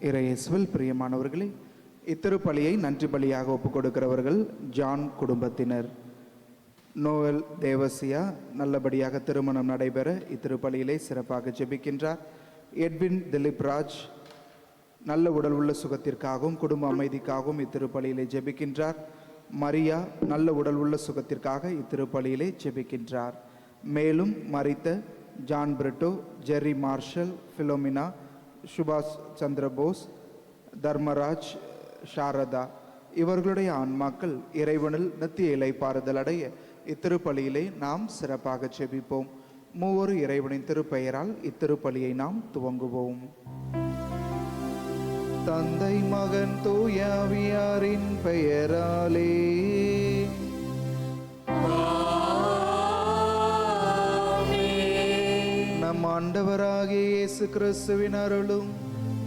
இறையேசுவில் பிரியமானவர்களே, இத்திருப்பலியை நன்றி பலியாக ஒப்புக் கொடுக்கிறவர்கள் ஜான் குடும்பத்தினர். நோவல் தேவசியா நல்லபடியாக திருமணம் நடைபெற இத்திருப்பலியிலே சிறப்பாக ஜெபிக்கின்றார். எட்வின் திலீப் ராஜ் நல்ல உடல் உள்ள சுகத்திற்காகவும் குடும்ப அமைதிக்காகவும் இத்திருப்பலியிலே ஜெபிக்கின்றார். மரியா நல்ல உடல் உள்ள சுகத்திற்காக இத்திருப்பலியிலே ஜெபிக்கின்றார். மேலும் மரித்த John Britto, Jerry Marshall, Philomena, சுபாஷ் சந்திரபோஸ், தர்மராஜ், சாரதா இவர்களுடைய ஆன்மாக்கள் இறைவனில் நித்திய இளைப்பாறுதல் அடைய இத்திருப்பலியிலே நாம் சிறப்பாக ஜெபிப்போம். மூவொரு இறைவனின் திருப்பெயரால் இத்திருப்பலியை நாம் துவங்குவோம். தந்தை, மகன், தூய ஆவியாரின் பெயராலே. நம் ஆண்டவராகிய இயேசு கிறிஸ்துவின் அருளும்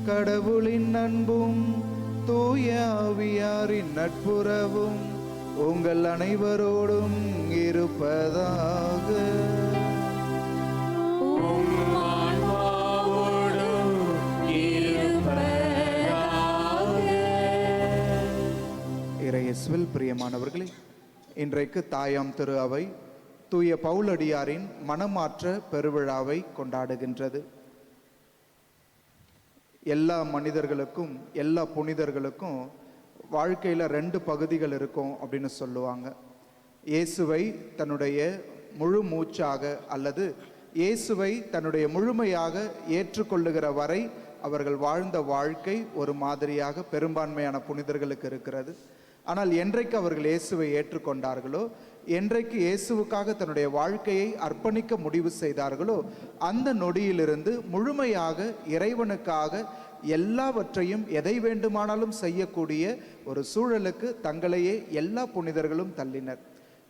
கடவுளின் அன்பும் தூய ஆவியாரின் நட்புறவும் உங்கள் அனைவரோடும் இருப்பதாக. இறையேசுவில் பிரியமானவர்களே, இன்றைக்கு தாயாம் திரு அவை தூய பவுலடியாரின் மனமாற்ற பெருவிழாவை கொண்டாடுகின்றது. எல்லா மனிதர்களுக்கும் எல்லா புனிதர்களுக்கும் வாழ்க்கையில் 2 பகுதிகள் இருக்கும் அப்படின்னு சொல்லுவாங்க. இயேசுவை தன்னுடைய முழு மூச்சாக அல்லது இயேசுவை தன்னுடைய முழுமையாக ஏற்றுக்கொள்ளுகிற வரை அவர்கள் வாழ்ந்த வாழ்க்கை ஒரு மாதிரியாக பெரும்பான்மையான புனிதர்களுக்கு இருக்கிறது. ஆனால் என்றைக்கு அவர்கள் இயேசுவை ஏற்றுக்கொண்டார்களோ, என்றைக்கு இயேசுவுக்காக தன்னுடைய வாழ்க்கையை அர்ப்பணிக்க முடிவு செய்தார்களோ, அந்த நொடியிலிருந்து முழுமையாக இறைவனுக்காக எல்லாவற்றையும் எதை வேண்டுமானாலும் செய்யக்கூடிய ஒரு சூழலுக்கு தங்களையே எல்லா புனிதர்களும் தள்ளினர்.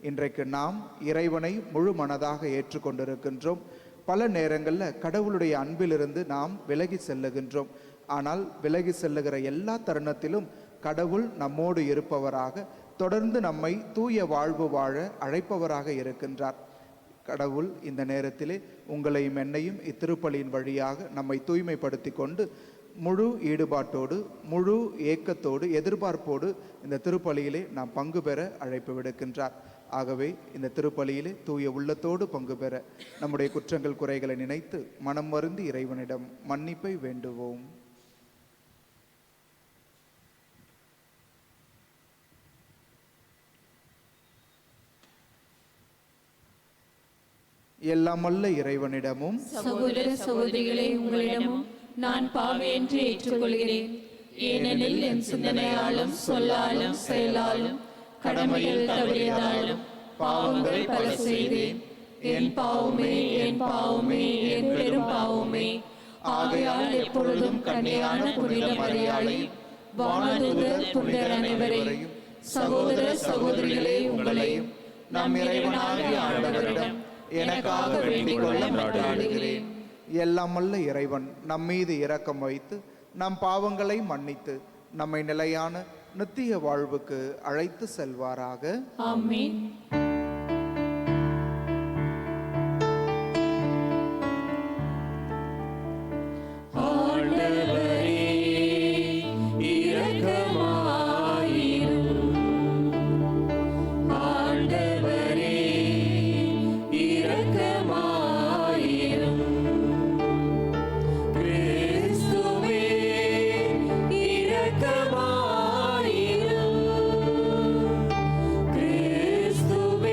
இன்றைக்கு நாம் இறைவனை முழு மனதாக ஏற்றுக்கொண்டிருக்கின்றோம். பல நேரங்களில் கடவுளுடைய அன்பிலிருந்து நாம் விலகி செல்லுகின்றோம். ஆனால் விலகி செல்லுகிற எல்லா தருணத்திலும் கடவுள் நம்மோடு இருப்பவராக, தொடர்ந்து நம்மை தூய வாழ்வு வாழ அழைப்பவராக இருக்கின்றார். கடவுள் இந்த நேரத்திலே உங்களையும் என்னையும் இத்திருப்பலியின் வழியாக நம்மை தூய்மைப்படுத்தி கொண்டு முழு ஈடுபாட்டோடு, முழு ஏக்கத்தோடு, எதிர்பார்ப்போடு இந்த திருப்பலியிலே நாம் பங்கு பெற அழைப்பு விடுக்கின்றார். ஆகவே இந்த திருப்பலியிலே தூய உள்ளத்தோடு பங்கு பெற நம்முடைய குற்றங்கள் குறைகளை நினைத்து மனம் வருந்தி இறைவனிடம் மன்னிப்பை வேண்டுவோம். எல்லாமல்ல இறைவனிடமும் சகோதர சகோதரிகளே, உங்களிடமும் நான் பாவி என்று ஏற்றுக்கொள்கிறேன். ஏனெனில் என் சிந்தனையாலும் சொல்லாலும் செயலாலும் கடமையில் தவறியதாலும் பாவங்கள் பல செய்தேன். என் பாவமே, என் பாவமே, என் பெரும் பாவமே. ஆகையால் எப்பொழுதும் கன்னியான புனித மரியாளையும் வானதூதர் புனிதர் அனைவரையும் சகோதர சகோதரிகளே உங்களையும் நம் இறைவனாகிய ஆண்டவரிடம் எனக்காக வேண்டிக் கொள்ள மன்றாடுகிறேன். எல்லாமல்ல இறைவன் நம் மீது இரக்கம் வைத்து நம் பாவங்களை மன்னித்து நம்மை நிலையான நித்திய வாழ்வுக்கு அழைத்து செல்வாராக. ஆமென். கிறிஸ்துவே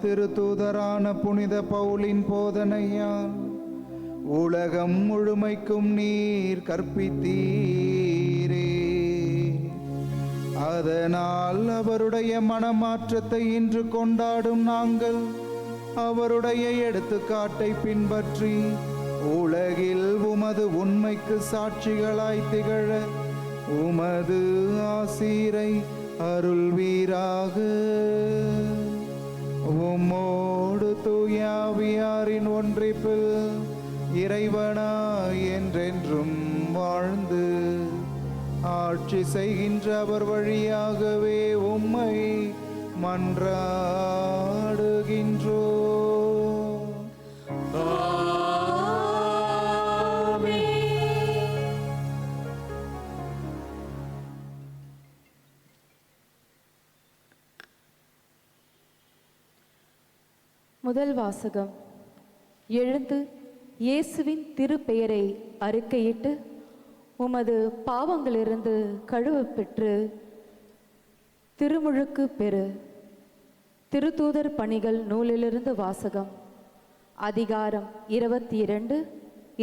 திருத்தூதரான புனித பவுலின் போதனையால் உலகம் முழுமைக்கும் நீர் கற்பித்தீரே. அதனால் அவருடைய மனமாற்றத்தை இன்று கொண்டாடும் நாங்கள் அவருடைய எடுத்துக்காட்டை பின்பற்றி உலகில் உமது உண்மைக்கு சாட்சிகளாய் திகழ உமது ஆசீரை அருள்வீராக. உம்மோடு தூயாவியாரின் ஒன்றிப்பில் இறைவனாய் என்றென்றும் வாழ்ந்து ஆட்சி செய்கின்ற அவர் வழியாகவே உம்மை மன்றாடுகின்றோ. முதல் வாசகம். எழுந்து இயேசுவின் திருப்பெயரை அறிக்கையிட்டு உமது பாவங்களிலிருந்து கழுவப் பெற்று திருமுழுக்கு பெறு. திருத்தூதர் பணிகள் நூலிலிருந்து வாசகம். அதிகாரம் 22,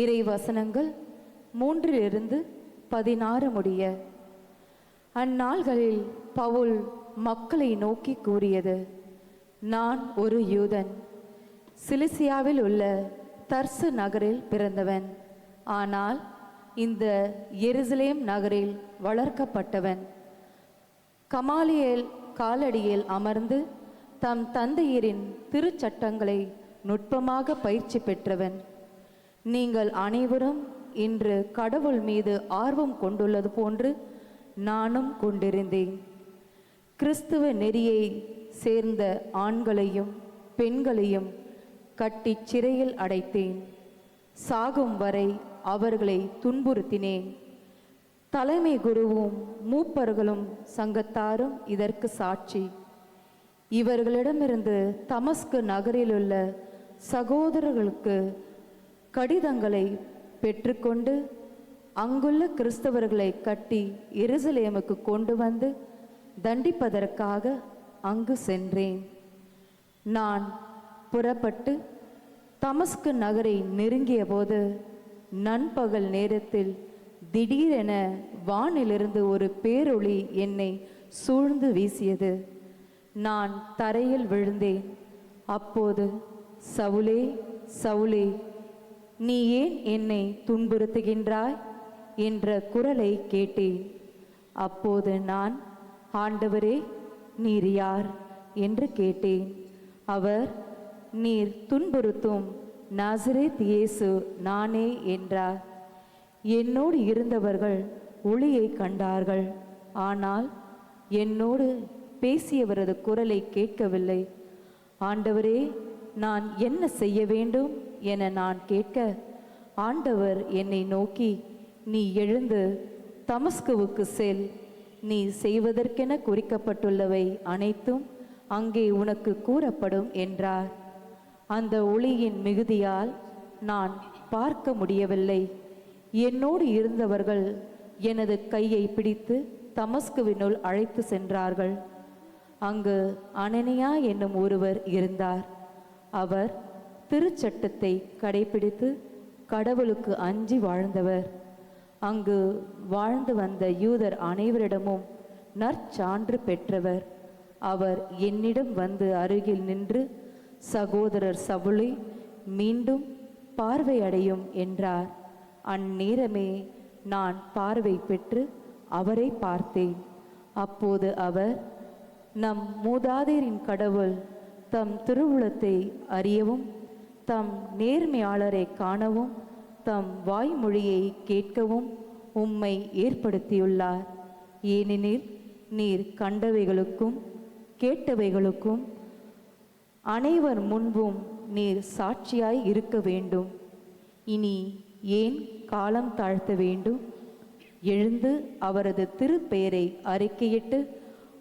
இறை வசனங்கள் 3-16 முடிய. அந்நாள்களில் பவுல் மக்களை நோக்கி கூறியது: நான் ஒரு யூதன், சிலிசியாவில் உள்ள தர்சு நகரில் பிறந்தவன். ஆனால் இந்த எருசலேம் நகரில் வளர்க்கப்பட்டவன். கமாலியேல் காலடியில் அமர்ந்து தம் தந்தையரின் திருச்சட்டங்களை நுட்பமாக பயிற்சி பெற்றவன். நீங்கள் அனைவரும் இன்று கடவுள் மீது ஆர்வம் கொண்டுள்ளது போன்று நானும் கொண்டிருந்தேன். கிறிஸ்துவ நெறியை சேர்ந்த ஆண்களையும் பெண்களையும் கட்டி சிறையில் அடைத்தேன். சாகும் வரை அவர்களை துன்புறுத்தினேன். தலைமை குருவும் மூப்பர்களும் சங்கத்தாரும் இதற்கு சாட்சி. இவர்களிடமிருந்து தமஸ்கு நகரிலுள்ள சகோதரர்களுக்கு கடிதங்களை பெற்றுக்கொண்டு அங்குள்ள கிறிஸ்தவர்களை கட்டி எருசலேமுக்கு கொண்டு வந்து தண்டிப்பதற்காக அங்கு சென்றேன். நான் புறப்பட்டு தமஸ்கு நகரை நெருங்கிய போது நண்பகல் நேரத்தில் திடீரென வானிலிருந்து ஒரு பேரொளி என்னை சூழ்ந்து வீசியது. நான் தரையில் விழுந்தேன். அப்போது, சவுலே, சவுலே, நீ ஏன் என்னை துன்புறுத்துகின்றாய் என்ற குரலை கேட்டேன். அப்போது நான், ஆண்டவரே, நீர் யார் என்று கேட்டேன். அவர், நீர் துன்புறுத்தும் நாசரேத் இயேசு நானே என்றார். என்னோடு இருந்தவர்கள் ஒளியை கண்டார்கள், ஆனால் என்னோடு பேசியவரது குரலை கேட்கவில்லை. ஆண்டவரே, நான் என்ன செய்ய வேண்டும் என நான் கேட்க, ஆண்டவர் என்னை நோக்கி, நீ எழுந்து தமஸ்குவுக்கு செல். நீ செய்வதற்கென குறிக்கப்பட்டுள்ளவை அனைத்தும் அங்கே உனக்கு கூறப்படும் என்றார். அந்த ஒளியின் மிகுதியால் நான் பார்க்க முடியவில்லை. என்னோடு இருந்தவர்கள் எனது கையை பிடித்து தமஸ்குவினுள் அழைத்து சென்றார்கள். அங்கு அனனியா என்னும் ஒருவர் இருந்தார். அவர் திருச்சட்டத்தை கடைபிடித்து கடவுளுக்கு அஞ்சி வாழ்ந்தவர். அங்கு வாழ்ந்து வந்த யூதர் அனைவரிடமும் நற்சான்று பெற்றவர். அவர் என்னிடம் வந்து அருகில் நின்று, சகோதரர் சவுலை மீண்டும் பார்வையடையும் என்றார். அந்நேரமே நான் பார்வை பெற்று அவரை பார்த்தேன். அப்போது அவர், நம் மூதாதையரின் கடவுள் தம் திருவுளத்தை அறியவும், தம் நேர்மையாளரை காணவும், தம் வாய்மொழியை கேட்கவும் உம்மை ஏற்படுத்தியுள்ளார். ஏனெனில் நீர் கண்டவைகளுக்கும் கேட்டவைகளுக்கும் அனைவர் முன்பும் நீர் சாட்சியாய் இருக்க வேண்டும். இனி ஏன் காலம் தாழ்த்த வேண்டும்? எழுந்து அவரது திருப்பெயரை அறிக்கையிட்டு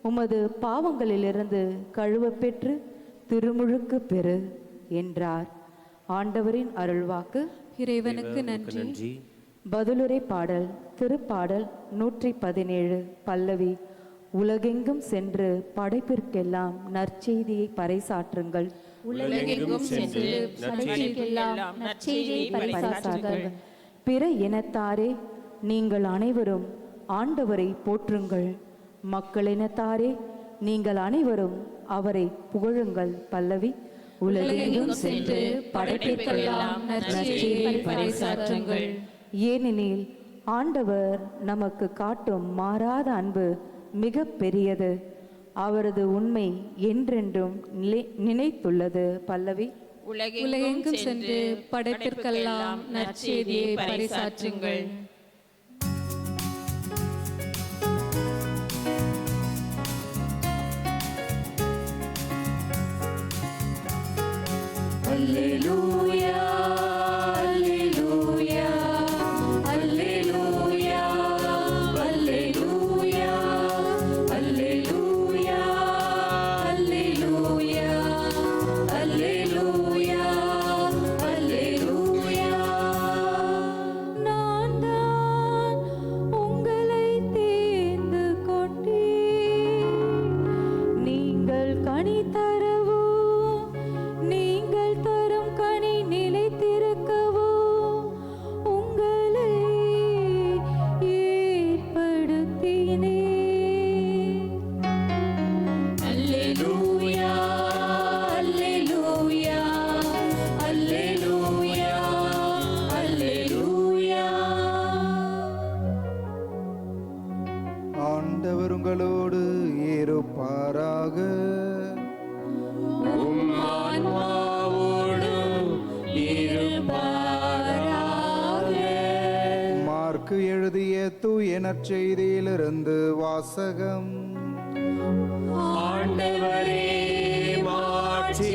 உமது பாவங்களிலிருந்து கழுவப் பெற்று திருமுழுக்கு பெறு என்றார். ஆண்டவரின் அருள்வாக்கு. இறைவனுக்கு நன்றி. பதிலுரை பாடல். திருப்பாடல் 117 பல்லவி. உலகெங்கும் சென்று படைப்பிற்கெல்லாம் நற்செய்தியை பறைசாற்றுங்கள். உலகெங்கும் சென்று படைப்புக்கெல்லாம் நற்செய்தியை பறைசாற்றுங்கள். பிற இனத்தாரே, நீங்கள் அனைவரும் ஆண்டவரை போற்றுங்கள். மக்களினத்தாரே, நீங்கள் அனைவரும் அவரை புகழுங்கள். பல்லவி. உலகெங்கும் சென்று படைப்புக்கெல்லாம் நற்செய்தியை பறைசாற்றுங்கள். ஏனெனில் ஆண்டவர் நமக்கு காட்டும் மாறாத அன்பு மிக பெரியது. அவரது உண்மை என்றென்றும் நிலைத்துள்ளது. பல்லவி. உலகெங்கும் சென்று படைப்பிற்கெல்லாம் நற்செய்தியை பறைசாற்றுங்கள். அல்லேலூயா, அல்லேலூயா, அல்லேலூயா, அல்லேலூயா, அல்லேலூயா, அல்லேலூயா, அல்லேலூயா, அல்லேலூயா. நான் தான் உங்களை தேர்ந்து கொண்டேன், நீங்கள் கனி தரவோ, நீங்கள் தரும் கனி நிலைத்திருக்கவோ உங்களை ஏற்படுத்தினேன். அல்லேலூயா, அல்லேலூயா, அல்லேலூயா, அல்லேலூயா. ஆண்டவர் உங்களோடு இருப்பாராக. மார்க்கு எழுதிய தூய நற்செய்தியிலிருந்து வாசகம். ஆண்டவரே, மாட்சி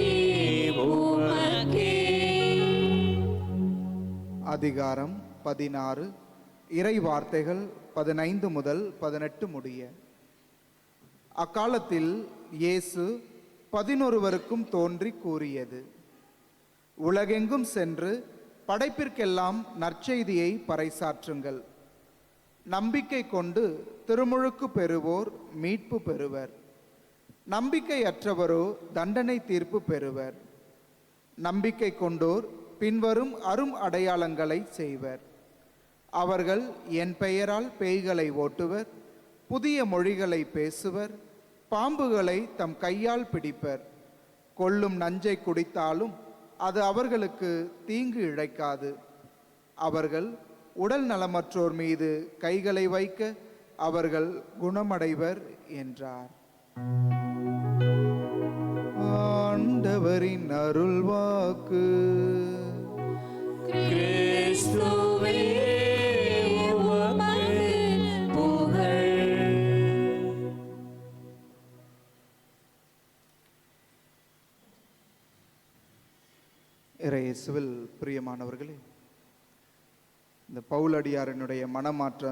உமக்கே. அதிகாரம் 16, இறை வார்த்தைகள் 15 முதல் 18 முடிய. அக்காலத்தில் இயேசு 11 தோன்றி கூறியது: உலகெங்கும் சென்று படைப்பிற்கெல்லாம் நற்செய்தியை பறைசாற்றுங்கள். நம்பிக்கை கொண்டு திருமுழுக்கு பெறுவோர் மீட்பு பெறுவர். நம்பிக்கையற்றவரோ தண்டனை தீர்ப்பு பெறுவர். நம்பிக்கை கொண்டோர் பின்வரும் அரும் அடையாளங்களை செய்வர். அவர்கள் என் பெயரால் பேய்களை ஓட்டுவர், புதிய மொழிகளை பேசுவர், பாம்புகளை தம் கையால் பிடிப்பர், கொல்லும் நஞ்சை குடித்தாலும் அது அவர்களுக்கு தீங்கு இழைக்காது. அவர்கள் உடல் நலமற்றோர் மீது கைகளை வைக்க அவர்கள் குணமடைவர் என்றார். ஆண்டவரின் அருள்வாக்கு. கிறிஸ்துவே உமக்கு புகழ். இயேசுவில் பிரியமானவர்களே, இந்த பவுலடியாரனுடைய மனமாற்ற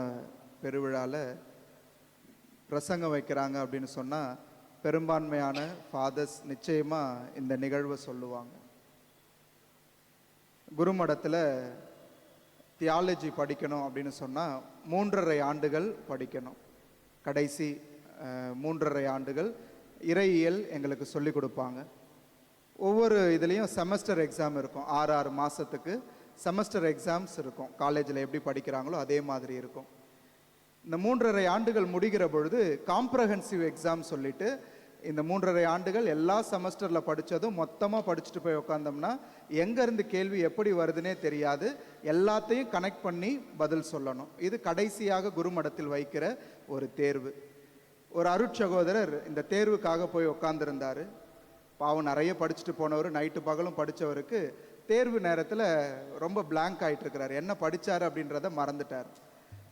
பெருவிழாவில் பிரசங்கம் வைக்கிறாங்க அப்படின்னு சொன்னால் பெரும்பான்மையான ஃபாதர்ஸ் நிச்சயமாக இந்த நிகழ்வை சொல்லுவாங்க. குருமடத்தில் தியாலஜி படிக்கணும் அப்படின்னு சொன்னால் 3.5 ஆண்டுகள் படிக்கணும். கடைசி 3.5 ஆண்டுகள் இறையியல் எங்களுக்கு சொல்லி கொடுப்பாங்க. ஒவ்வொரு இதுலேயும் செமஸ்டர் எக்ஸாம் இருக்கும். 6 மாதத்துக்கு செமஸ்டர் எக்ஸாம்ஸ் இருக்கும். காலேஜில் எப்படி படிக்கிறாங்களோ அதே மாதிரி இருக்கும். இந்த 3.5 ஆண்டுகள் முடிகிற பொழுது காம்ப்ரஹென்சிவ் எக்ஸாம் சொல்லிட்டு இந்த 3.5 ஆண்டுகள் எல்லா செமஸ்டரில் படித்ததும் மொத்தமாக படிச்சுட்டு போய் உட்காந்தோம்னா எங்கேருந்து கேள்வி எப்படி வருதுன்னே தெரியாது. எல்லாத்தையும் கனெக்ட் பண்ணி பதில் சொல்லணும். இது கடைசியாக குருமடத்தில் வைக்கிற ஒரு தேர்வு. ஒரு அருட்சகோதரர் இந்த தேர்வுக்காக போய் உட்காந்துருந்தார். பாவம், நிறைய படிச்சுட்டு போனவர், நைட்டு பகலும் படித்தவருக்கு தேர்வு நேரத்தில் ரொம்ப பிளாங்க் ஆகிட்டுருக்கிறார். என்ன படித்தார் அப்படின்றத மறந்துட்டார்.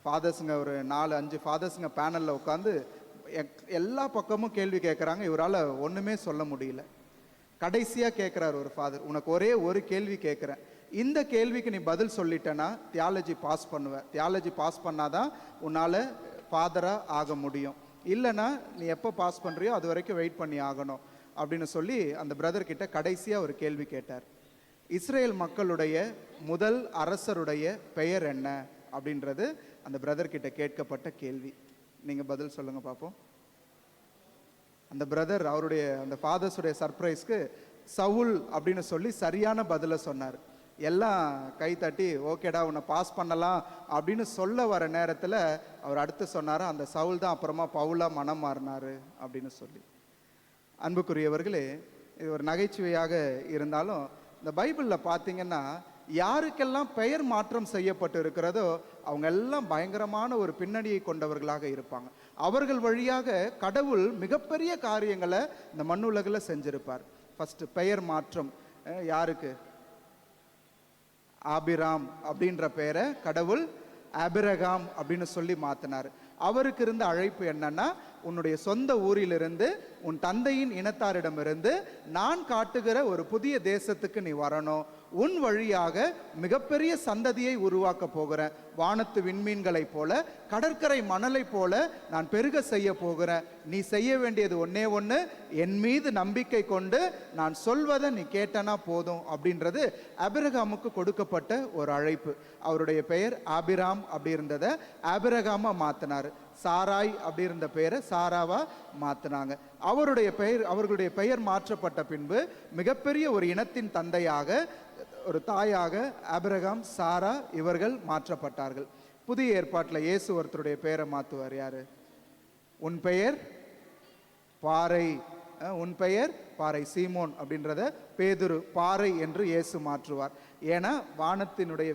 ஃபாதர்ஸுங்க ஒரு 4-5 ஃபாதர்ஸுங்க பேனலில் உட்காந்து எல்லா பக்கமும் கேள்வி கேட்குறாங்க. இவரால் ஒன்றுமே சொல்ல முடியல. கடைசியாக கேட்குறார் ஒரு ஃபாதர், உனக்கு ஒரே ஒரு கேள்வி கேட்குறேன், இந்த கேள்விக்கு நீ பதில் சொல்லிட்டேன்னா தியாலஜி பாஸ் பண்ணுவேன். தியாலஜி பாஸ் பண்ணாதான் உன்னால் ஃபாதராக ஆக முடியும். இல்லைன்னா நீ எப்போ பாஸ் பண்ணுறியோ அது வரைக்கும் வெயிட் பண்ணி ஆகணும் அப்படின்னு சொல்லி அந்த பிரதர் கிட்ட கடைசியாக ஒரு கேள்வி கேட்டார். இஸ்ரேல் மக்களுடைய முதல் அரசருடைய பெயர் என்ன அப்படின்றது அந்த பிரதர் கிட்ட கேட்கப்பட்ட கேள்வி. நீங்கள் பதில் சொல்லுங்கள் பார்ப்போம். அந்த பிரதர் அவருடைய அந்த ஃபாதர்ஸுடைய சர்ப்ரைஸ்க்கு சவுல் அப்படின்னு சொல்லி சரியான பதிலை சொன்னார். எல்லாம் கை தட்டி ஓகேடா உன்னை பாஸ் பண்ணலாம் அப்படின்னு சொல்ல வர நேரத்தில் அவர் அடுத்து சொன்னார், அந்த சவுல் தான் அப்புறமா பவுலா மனம் மாறினார் அப்படின்னு சொல்லி. அன்புக்குரியவர்களே, இது ஒரு நகைச்சுவையாக இருந்தாலும் இந்த பைபிளில் பார்த்தீங்கன்னா யாருக்கெல்லாம் பெயர் மாற்றம் செய்யப்பட்டு இருக்கிறதோ அவங்க எல்லாம் பயங்கரமான ஒரு பின்னணியை கொண்டவர்களாக இருப்பாங்க. அவர்கள் வழியாக கடவுள் மிகப்பெரிய காரியங்களை இந்த மண்ணுலகில் செஞ்சிருப்பார். ஃபர்ஸ்ட் பெயர் மாற்றம் யாருக்கு? ஆபிராம் அப்படின்ற பெயரை கடவுள் ஆபிரகாம் அப்படின்னு சொல்லி மாத்தினார். அவருக்கு இருந்த அழைப்பு என்னன்னா, உன்னுடைய சொந்த ஊரிலிருந்து உன் தந்தையின் இனத்தாரிடமிருந்து நான் காட்டுகிற ஒரு புதிய தேசத்துக்கு நீ வரணும். உன் வழியாக மிகப்பெரிய சந்ததியை உருவாக்க போகிறேன். வானத்து விண்மீன்களை போல, கடற்கரை மணலை போல நான் பெருக செய்ய போகிறேன். நீ செய்ய வேண்டியது ஒன்னே ஒன்று, என் மீது நம்பிக்கை கொண்டு நான் சொல்வதை நீ கேட்டனா போதும் அப்படின்றது ஆபிரகாமுக்கு கொடுக்கப்பட்ட ஒரு அழைப்பு. அவருடைய பெயர் ஆபிராம் அப்படி இருந்ததை ஆபிரகாமா மாத்தினார். சாராய் அப்படி இருந்த பெயரை சாராவா மாத்தினாங்க. அவர்களுடைய பெயர் மாற்றப்பட்ட பின்பு மிகப்பெரிய ஒரு இனத்தின் தந்தையாக, ஒரு தாயாக ஆபிரகாம், சாரா இவர்கள் மாற்றப்பட்டார்கள். புதிய ஏற்பாட்டில் இயேசு ஒருத்தருடைய பெயரை மாற்றுவார். யாரு? உன் பெயர் பாறை, உன் பெயர் பாறை, சீமோன் அப்படின்றத பேதுரு பாறை என்று இயேசு மாற்றுவார். ஏன்னா வானத்தினுடைய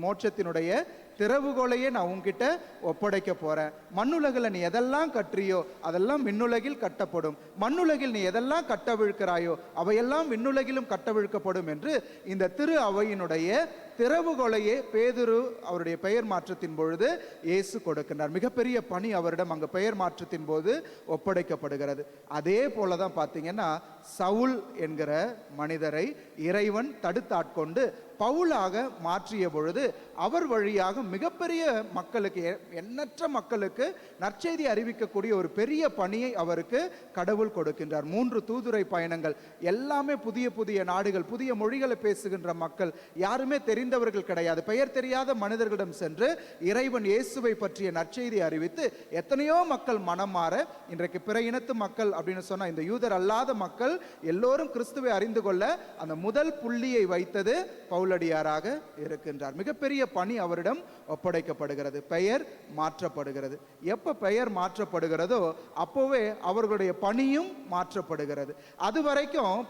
மோட்சத்தினுடைய திறவுகோலையே நான் உன்கிட்ட ஒப்படைக்க போறேன். மண்ணுலகில் நீ எதெல்லாம் கற்றியோ அதெல்லாம் விண்ணுலகில் கட்டப்படும். மண்ணுலகில் நீ எதெல்லாம் கட்டவிழ்க்கிறாயோ அவையெல்லாம் விண்ணுலகிலும் கட்டவிழ்க்கப்படும் என்று இந்த திரு அவையினுடைய திறவுகோலையே பேதுரு அவருடைய பெயர் மாற்றத்தின் பொழுது இயேசு கொடுக்கின்றார். மிகப்பெரிய பணி அவரிடம் அங்கு பெயர் மாற்றத்தின் போது ஒப்படைக்கப்படுகிறது. அதே போலதான் பார்த்தீங்கன்னா சவுல் என்கிற மனிதரை இறைவன் தடுத்தாட்கொண்டு பவுலாக மாற்றிய பொழுது அவர் வழியாக மிகப்பெரிய மக்களுக்கு, எண்ணற்ற மக்களுக்கு நற்செய்தி அறிவிக்கக்கூடிய ஒரு பெரிய பணியை அவருக்கு கடவுள் கொடுக்கின்றார். 3 தூதுரை பயணங்கள், எல்லாமே புதிய புதிய நாடுகள், புதிய மொழிகளை பேசுகின்ற மக்கள், யாருமே தெரிந்தவர்கள் கிடையாது. பெயர் தெரியாத மனிதர்களிடம் சென்று இறைவன் இயேசுவை பற்றிய நற்செய்தி அறிவித்து எத்தனையோ மக்கள் மனம் மாற, இன்றைக்கு பிற இனத்து மக்கள் அப்படின்னு சொன்னா இந்த யூதர் அல்லாத மக்கள் எல்லோரும் கிறிஸ்துவை அறிந்து கொள்ள அந்த முதல் புள்ளியை வைத்தது பவுலடியாராக இருக்கின்றார். மிகப்பெரிய பணி அவரிடம் ஒப்படைக்கப்படுகிறது. பெயர் மாற்றப்படுகிறது. எப்ப பெயர் மாற்றப்படுகிறதோ அப்போவே அவர்களுடைய பணியும் மாற்றப்படுகிறது. அதுவரைக்கும்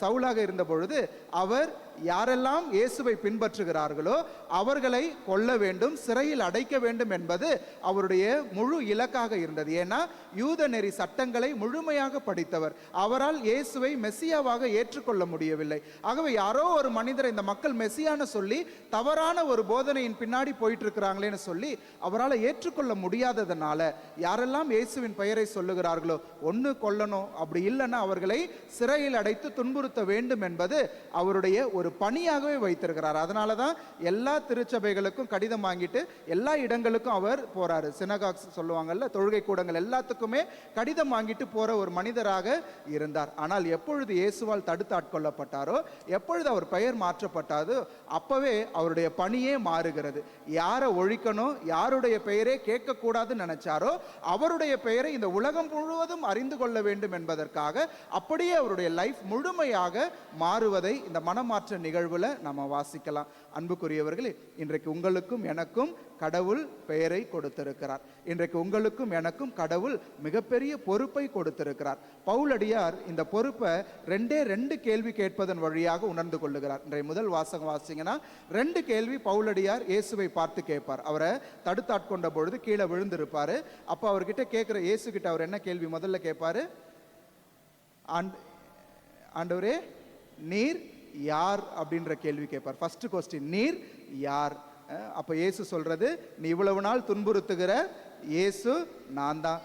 சவுலாக இருந்த பொழுது அவர் யாரெல்லாம் இயேசுவை பின்பற்றுகிறார்களோ அவர்களை கொல்ல வேண்டும், சிறையில் அடைக்க வேண்டும் என்பது அவருடைய முழு இலக்காக இருந்தது. ஏன்னா யூத நெறி சட்டங்களை முழுமையாக படித்தவர். அவரால் இயேசுவை மெசியாவாக ஏற்றுக்கொள்ள முடியவில்லை. ஆகவே யாரோ ஒரு மனிதரை இந்த மக்கள் மெசியான்னு சொல்லி தவறான ஒரு போதனையின் பின்னாடி போயிட்டு இருக்கிறாங்களேன்னு சொல்லி அவரால் ஏற்றுக்கொள்ள முடியாததுனால யாரெல்லாம் இயேசுவின் பெயரை சொல்லுகிறார்களோ ஒன்று கொல்லணும், அப்படி இல்லைன்னா அவர்களை சிறையில் அடைத்து துன்புறுத்த வேண்டும் என்பது அவருடைய ஒரு பணியாகவே வைத்திருக்கிறார். அதனால தான் எல்லா திருச்சபைகளுக்கும் கடிதம் வாங்கிட்டு எல்லா இடங்களுக்கும் அவர் போறாரு. சினகாக்ஸ் சொல்லுவாங்கல்ல, தொழுகை கூடங்கள் எல்லாத்துக்குமே கடிதம் வாங்கிட்டு போற ஒரு மனிதராக இருந்தார். ஆனால் எப்பொழுது இயேசுவால் தடுத்து ஆட்கொள்ளப்பட்டாரோ, எப்பொழுது அவர் பெயர் மாற்றப்பட்டாரோ அப்பவே அவருடைய பணியே மாறுகிறது. யாரை ஒழிக்கணும், யாருடைய பெயரே கேட்கக்கூடாதுன்னு நினைச்சாரோ அவருடைய பெயரை இந்த உலகம் முழுவதும் அறிந்து கொள்ள வேண்டும் என்பதற்காக அப்படியே அவருடைய லைஃப் முழுமையாக மாறுவதை இந்த மனமாற்ற நிகழ்வுல நம்ம வாசிக்கலாம். அன்புக்குரியவர்களே, இன்றைக்கு உங்களுக்கும் எனக்கும் கடவுள் பெயரை கொடுத்திருக்கிறார். இன்றைக்கு உங்களுக்கும் எனக்கும் கடவுள் மிகப்பெரிய பொறுப்பை கொடுத்திருக்கிறார். பவுலடியார் இந்த பொறுப்பை 2 கேள்வி கேட்பதன் வழியாக உணர்ந்து கொள்ளுகிறார். இன்றைய முதல் வாசகம் வாசிங்கன்னா 2 கேள்வி பவுலடியார் இயேசுவை பார்த்து கேட்பார். அவரை தடுத்தாட்கொண்ட பொழுது கீழே விழுந்திருப்பாரு. அப்ப அவர்கிட்ட கேட்கிற இயேசு கிட்ட அவர் என்ன கேள்வி முதல்ல கேட்பாரு? ஆண்டவரே நீர் யார் அப்படின்ற கேள்வி கேட்பார். ஃபர்ஸ்ட் கொஸ்டின், நீர் யார்? அப்ப இயேசு சொல்றது, நீ இவ்வளவு நாள் துன்புறுத்துகிற இயேசு நான் தான்.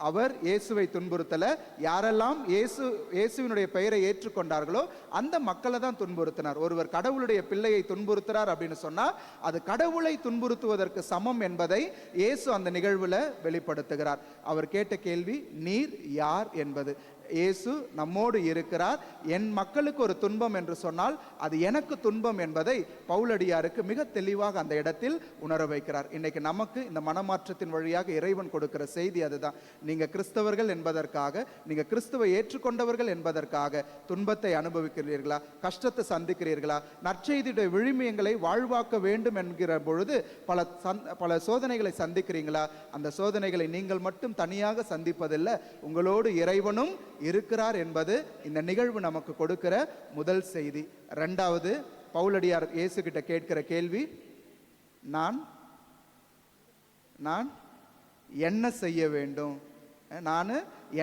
அவர் இயேசுவை துன்புறுத்தல, யாரெல்லாம் இயேசுவினுடைய பெயரை ஏற்றுக்கொண்டார்களோ அந்த மக்களை தான் துன்புறுத்தினார். ஒருவர் கடவுளுடைய பிள்ளையை துன்புறுத்துறார் அப்படின்னு சொன்னா அது கடவுளை துன்புறுத்துவதற்கு சமம் என்பதை இயேசு அந்த நிகழ்வுல வெளிப்படுத்துகிறார். அவர் கேட்ட கேள்வி நீர் யார் என்பது. இயேசு நம்மோடு இருக்கிறார். என் மக்களுக்கு ஒரு துன்பம் என்று சொன்னால் அது எனக்கு துன்பம் என்பதை பவுலடியாருக்கு மிக தெளிவாக அந்த இடத்தில் உணர வைக்கிறார். இன்னைக்கு நமக்கு இந்த மனமாற்றத்தின் வழியாக இறைவன் கொடுக்கிற செய்தி அதுதான். நீங்க கிறிஸ்தவர்கள் என்பதற்காக, நீங்க கிறிஸ்துவை ஏற்றுக்கொண்டவர்கள் என்பதற்காக துன்பத்தை அனுபவிக்கிறீர்களா, கஷ்டத்தை சந்திக்கிறீர்களா, நற்செய்தியுடைய விழுமியங்களை வாழ்வாக்க வேண்டும் என்கிற பொழுது பல சோதனைகளை சந்திக்கிறீங்களா? அந்த சோதனைகளை நீங்கள் மட்டும் தனியாக சந்திப்பதில்லை, உங்களோடு இறைவனும் இருக்கிறார் என்பது இந்த நிகழ்வு நமக்கு கொடுக்கிற முதல் செய்தி. இரண்டாவது, பவுலடியார் இயேசு கிட்ட கேட்கிற கேள்வி, நான் என்ன செய்ய வேண்டும்? நான்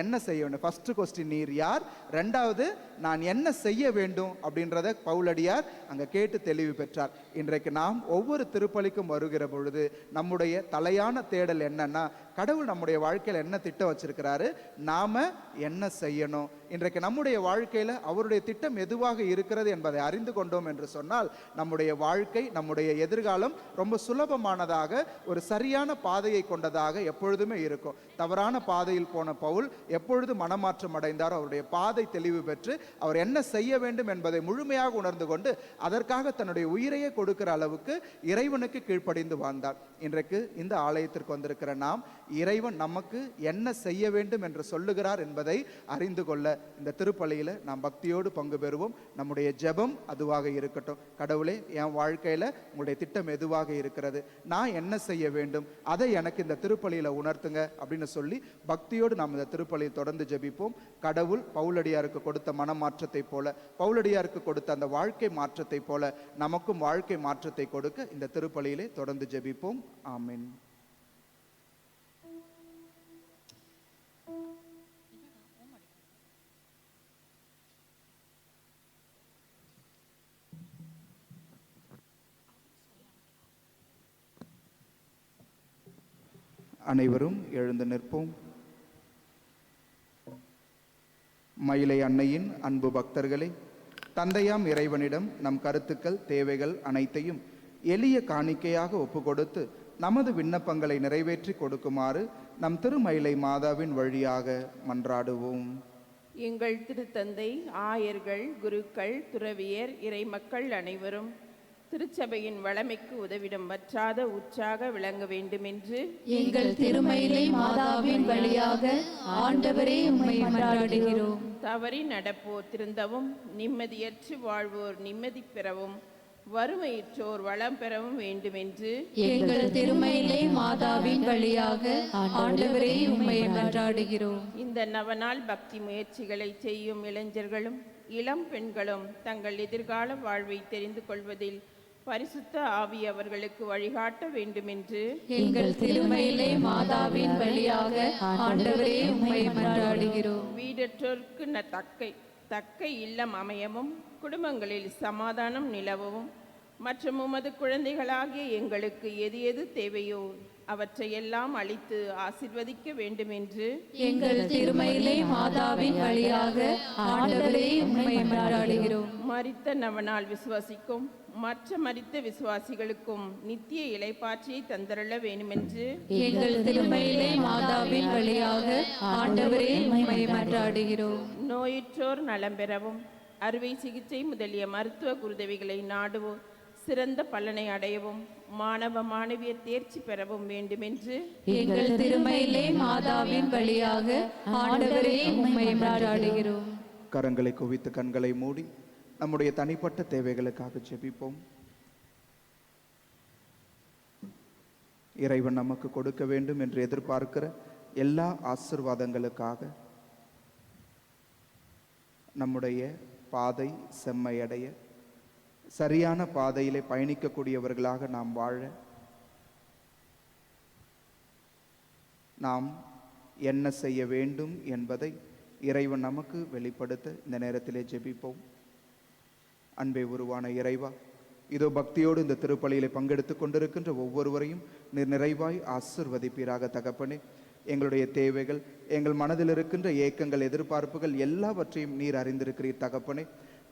என்ன செய்ய வேண்டும்? ஃபர்ஸ்ட் கொஸ்டின், நீர் யார்? ரெண்டாவது, நான் என்ன செய்ய வேண்டும் அப்படின்றத பவுலடியார் அங்கே கேட்டு தெளிவு பெற்றார். இன்றைக்கு நாம் ஒவ்வொரு திருப்பலிக்கும் வருகிற பொழுது நம்முடைய தலையான தேடல் என்னன்னா, கடவுள் நம்முடைய வாழ்க்கையில் என்ன திட்டம் வச்சிருக்கிறாரு, நாம என்ன செய்யணும். இன்றைக்கு நம்முடைய வாழ்க்கையில் அவருடைய திட்டம் எதுவாக இருக்கிறது என்பதை அறிந்து கொண்டோம் என்று சொன்னால் நம்முடைய வாழ்க்கை, நம்முடைய எதிர்காலம் ரொம்ப சுலபமானதாக, ஒரு சரியான பாதையை கொண்டதாக எப்பொழுதுமே இருக்கும். தவறான பாதையில் போன பவுல் எப்பொழுது மனமாற்றம் அடைந்தாரோ, அவருடைய பாதை தெளிவு பெற்று அவர் என்ன செய்ய வேண்டும் என்பதை முழுமையாக உணர்ந்து கொண்டு அதற்காக தன்னுடைய உயிரையே கொடுக்கிற அளவுக்கு இறைவனுக்கு கீழ்ப்படிந்து வாழ்ந்தார். இன்றைக்கு இந்த ஆலயத்திற்கு வந்திருக்கிற நாம் இறைவன் நமக்கு என்ன செய்ய வேண்டும் என்று சொல்லுகிறார் என்பதை அறிந்து கொள்ள இந்த திருப்பலியில் நாம் பக்தியோடு பங்கு பெறுவோம். நம்முடைய ஜெபம் அதுவாக இருக்கட்டும். கடவுளே, என் வாழ்க்கையில் உங்களுடைய திட்டம் எதுவாக இருக்கிறது, நான் என்ன செய்ய வேண்டும், அதை எனக்கு இந்த திருப்பலியில் உணர்த்துங்க அப்படின்னு சொல்லி பக்தியோடு நாம் இந்த திருப்பலியை தொடர்ந்து ஜெபிப்போம். கடவுள் பவுலடியாருக்கு கொடுத்த மனமாற்றத்தை போல, பவுலடியாருக்கு கொடுத்த அந்த வாழ்க்கை மாற்றத்தை போல நமக்கும் வாழ்க்கை மாற்றத்தை கொடுக்க இந்த திருப்பலியிலே தொடர்ந்து ஜெபிப்போம். ஆமென். அனைவரும் எழுந்து நிற்போம். மயிலை அன்னையின் அன்பு பக்தர்களே, தந்தையாம் இறைவனிடம் நம் கருத்துக்கள், தேவைகள் அனைத்தையும் எளிய காணிக்கையாக ஒப்பு கொடுத்து நமது விண்ணப்பங்களை நிறைவேற்றி கொடுக்குமாறு நம் திருமயிலை மாதாவின் வழியாக மன்றாடுவோம். எங்கள் திருத்தந்தை, ஆயர்கள், குருக்கள், துறவியர், இறை மக்கள் அனைவரும் திருச்சபையின் வளமைக்கு உதவிடும் வற்றாத உற்சாக விளங்க வேண்டும் என்று எங்கள் திருமயிலை மாதாவின் வழியாக ஆண்டவரே உம்மை மன்றாடுகிறோம். தவறி நடப்போர் திருந்தவும், நிம்மதியற்று வாழ்வோர் நிம்மதி பெறவும், வறுமையுற்றோர் வளம் பெறவும் வேண்டும் என்று எங்கள் திருமயிலை மாதாவின் வழியாக ஆண்டவரே உம்மை மன்றாடுகிறோம். இந்த நவநாள் பக்தி முயற்சிகளை செய்யும் இளைஞர்களும் இளம் பெண்களும் தங்கள் எதிர்கால வாழ்வை தெரிந்து கொள்வதில் பரிசுத்த ஆவி அவர்களுக்கு வழிகாட்ட வேண்டும் என்று எங்கள் திருமயிலை மாதாவின் வழியாக ஆண்டவரே உம்மை மன்றாடுகிறோம். வீடற்றோருக்கு தக்க இல்லம் அமையவும், குடும்பங்களில் சமாதானம் நிலவவும், மற்றும் உமது குழந்தைகளாகிய எங்களுக்கு எது எது தேவையோ அவற்றையெல்லாம் அளித்து ஆசீர்வதிக்க வேண்டும் என்று எங்கள் திருமயிலை மாதாவின் வழியாக ஆண்டவரே உம்மை மன்றாடுகிறோம். மரித்த நவநாள் விசுவாசிக்கும் மற்ற மரித்த விசுவாசிகளுக்கும் நித்திய இளைப்பாற்றியை தந்தருள வேண்டுமென்று எங்கள் திருமயிலை மாதாவின் வழியாக ஆண்டவரே உம்மை மன்றாடுகிறோம். நோயுற்றோர் நலம் பெறவும், அறுவை சிகிச்சை முதலிய மருத்துவ உதவிகளை நாடுவோம் சிறந்த பலனை அடையவும், மாணவ மாணவியர் தேர்ச்சி பெறவும் வேண்டுமென்று எங்கள் திருமயிலை மாதாவின் வழியாக ஆண்டவரே உம்மை மன்றாடுகிறோம். கரங்களை குவித்து கண்களை மூடி நம்முடைய தனிப்பட்ட தேவைகளுக்காக ஜெபிப்போம். இறைவன் நமக்கு கொடுக்க வேண்டும் என்று எதிர்பார்க்கிற எல்லா ஆசீர்வாதங்களுக்காக, நம்முடைய பாதை செம்மையடைய, சரியான பாதையிலே பயணிக்கக்கூடியவர்களாக நாம் வாழ, நாம் என்ன செய்ய வேண்டும் என்பதை இறைவன் நமக்கு வெளிப்படுத்த இந்த நேரத்திலே ஜெபிப்போம். அன்பே உருவான இறைவா, இதோ பக்தியோடு இந்த திருப்பலியிலே பங்கெடுத்து கொண்டிருக்கின்ற ஒவ்வொருவரையும் நீர் நிறைவாய் ஆசிர்வதிப்பீராக. தகப்பனே, எங்களுடைய தேவைகள், எங்கள் மனதில் இருக்கின்ற ஏக்கங்கள், எதிர்பார்ப்புகள் எல்லாவற்றையும் நீர் அறிந்திருக்கிறீர். தகப்பனே,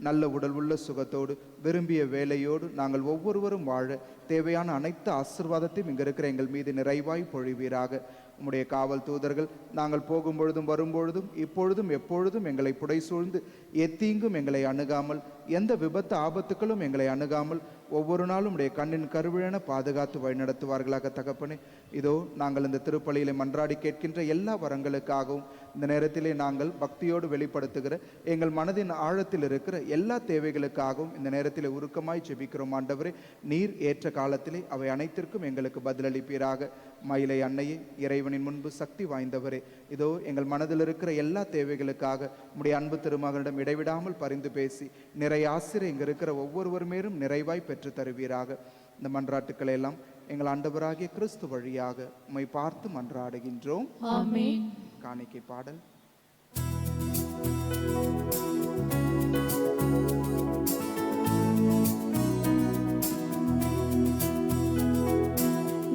நல்ல உடல் உள்ள சுகத்தோடு விரும்பிய வேலையோடு நாங்கள் ஒவ்வொருவரும் வாழ தேவையான அனைத்து ஆசீர்வாதத்தையும் இங்கே இருக்கிற எங்கள் மீது நிறைவாய் பொழிவீராக. உம்முடைய காவல் தூதர்கள் நாங்கள் போகும்பொழுதும் வரும்பொழுதும் இப்பொழுதும் எப்பொழுதும் எங்களை புடைசூழ்ந்து எத்தீங்கும் எங்களை அணுகாமல், எந்த விபத்து ஆபத்துக்களும் எங்களை அணுகாமல் ஒவ்வொரு நாளும் உடைய கண்ணின் கருவிழென பாதுகாத்து வழிநடத்துவார்களாக தகப்பனே. இதோ நாங்கள் இந்த திருப்பலியிலே மன்றாடி கேட்கின்ற எல்லா வரங்களுக்காகவும் இந்த நேரத்திலே நாங்கள் பக்தியோடு வெளிப்படுத்துகிற எங்கள் மனதின் ஆழத்தில் இருக்கிற எல்லா தேவைகளுக்காகவும் இந்த நேரத்திலே உருக்கமாய் ஜெபிக்கிறோம் ஆண்டவரே. நீர் ஏற்ற காலத்திலே அவை அனைத்திற்கும் எங்களுக்கு பதிலளிப்பீராக. மயிலை அன்னையே, இறைவனின் முன்பு சக்தி வாய்ந்தவரே, இதோ எங்கள் மனதில் இருக்கிற எல்லா தேவைகளுக்காக உம்முடைய அன்பு திருமகனிடம் இடைவிடாமல் பரிந்து பேசி நிறைய ஆசிரியர் இங்கே இருக்கிற ஒவ்வொருவர் மேலும் நிறைவாய் பெற்று தருவீராக. இந்த மன்றாட்டுக்களை எல்லாம் எங்கள் ஆண்டவராகிய கிறிஸ்து வழியாக உம்மை பார்த்து மன்றாடுகின்றோம். ஆமென். காணிக்கை பாடல்.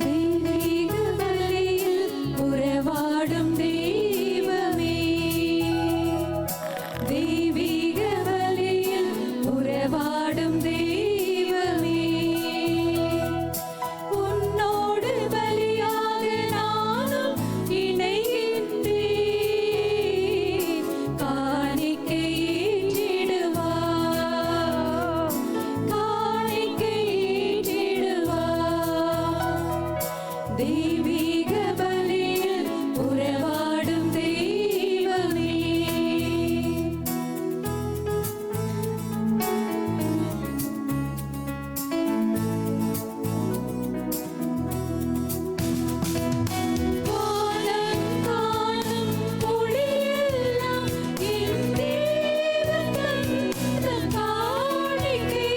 தெய்வீக பலியில் உறவாடும் தெய்வமே, தெய்வீக பலியில் உறவாடும் தெய்வமே, உன்னோடு பலியாக நானும் இணைகின்றேன். காணிக்கை ஏற்றிடுவார், காணிக்கை ஏற்றிடுவார். தெய்வீக பலியில் உறவாடும் தெய்வமே. வானம் காணும் ஒளியெல்லாம் என் தேவன் தந்த காணிக்கை.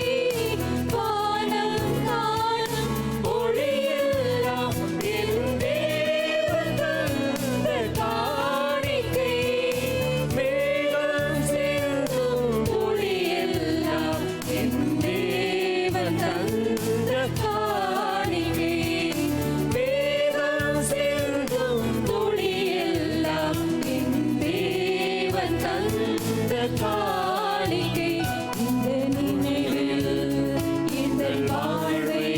வானம் காணும் ஒளியெல்லாம் என் தேவன் தந்த காணிக்கை. மேகம் சிந்தும் ஒளியெல்லாம் என் தேவன் தந்த காணிக்கை. மேகம் சிந்தும் ஒளியெல்லாம் என் தேவன் தந்த காணிக்கை. இந்த நினைவில் இந்த வாழ்வை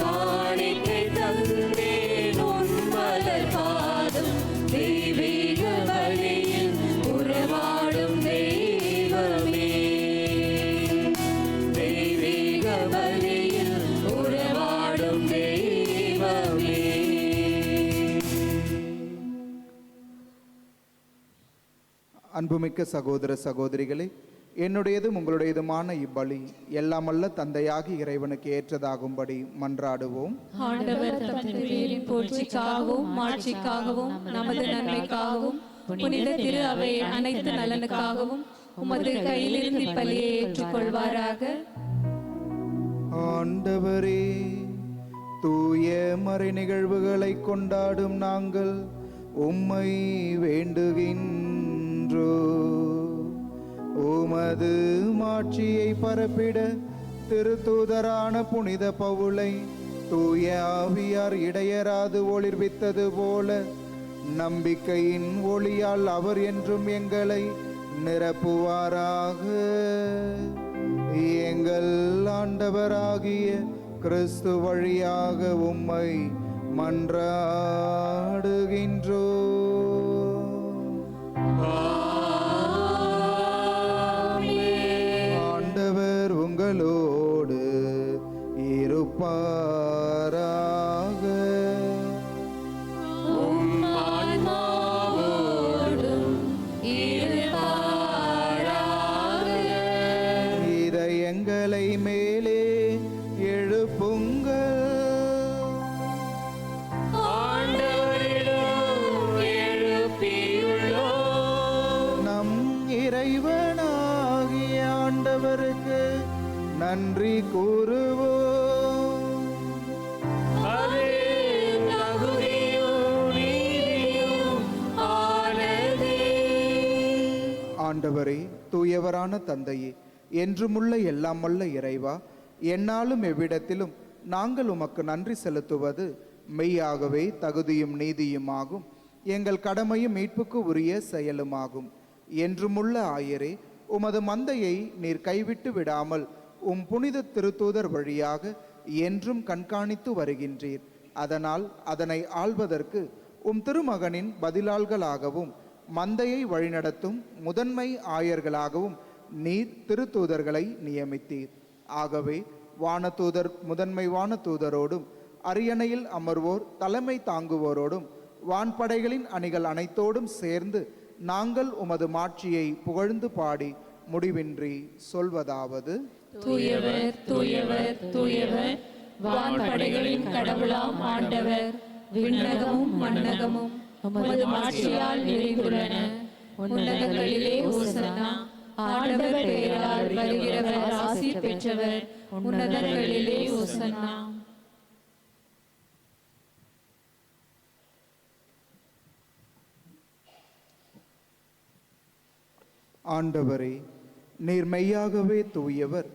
காணிக்கை தந்தேன் உன் மலர் பாதம். தெய்வீக பலியில் உறவாடும் தெய்வமே, தெய்வீக பலியில் உறவாடும் தெய்வமே. அன்புமிக்க சகோதர சகோதரிகளே, என்னுடையதும் உங்களுடையதுமான இப்பலி எல்லாமல்ல தந்தையாகி இறைவனுக்கு ஏற்றதாகும்படி மன்றாடுவோம். ஆண்டவர் தம் திருப்பலியின் புகழ்ச்சிக்காகவும் மாட்சிக்காகவும் நமது நன்மைக்காகவும் புனித திரு அவை அனைத்து நலனுக்காகவும் உமது கையிலிருந்து பலியை ஏற்றுக்கொள்வாராக. ஆண்டவரே, தூய மறை நிகழ்வுகளை கொண்டாடும் நாங்கள் உம்மை வேண்டுகின்றோ. உமது மாட்சியை பரப்பிட திருத்தூதரான புனித பவுலை தூய ஆவியார் இடையராது ஒளிர்வித்தது போல நம்பிக்கையின் ஒளியால் அவர் என்றும் எங்களை நிரப்புவாராக. எங்கள் ஆண்டவராகிய கிறிஸ்து வழியாக உம்மை மன்றாடுகின்றோ. ஆண்டவர் உங்களோடு இருப்பாராக. இதயங்களை மேலே எழுப்புங்கள். நம் இறைவனாகிய ஆண்டவருக்கு நன்றி கூறுவோம். ஆண்டவரே, தூயவரான தந்தையே, என்றுமுள்ள எல்லாம் வல்ல இறைவா, எந்நாளும் எவ்விடத்திலும் நாங்கள் உமக்கு நன்றி செலுத்துவது மெய்யாகவே தகுதியும் நீதியுமாகும். எங்கள் கடமையும் மீட்புக்கு உரிய செயலுமாகும். என்றுமுள்ள ஆயரே, உமது மந்தையை நீர் கைவிட்டு விடாமல் உம் புனித திருத்தூதர் வழியாக என்றும் கண்காணித்து வருகின்றீர். அதனால் அதனை ஆள்வதற்கு உம் திருமகனின் பதிலாள்களாகவும் மந்தையை வழிநடத்தும் முதன்மை ஆயர்களாகவும் நீர் திருத்தூதர்களை நியமித்தீர். ஆகவே முதன்மை வானதூதரோடும் அரியணையில் அமர்வோர் தலைமை தாங்குவோரோடும் வான்படைகளின் அணிகள் அனைத்தோடும் சேர்ந்து நாங்கள் உமது மாட்சியை புகழ்ந்து பாடி முடிவின்றி சொல்வதாவது: தூயவர் தூயவர் தூயவர், வான்படைகளின் கடவுளாம் ஆண்டவர். விண்ணகமும் மண்ணகமும் உமது மாட்சியால் நிறைந்துள்ளன. உன்னதங்களிலே ஓசன்னா. ஆண்டவர் பெயரால் வருகிறவர் ஆசி பெற்றவர். உன்னதங்களிலே ஓசன்னா. ஆண்டவரே, நீர் மெய்யாகவே தூயவர்,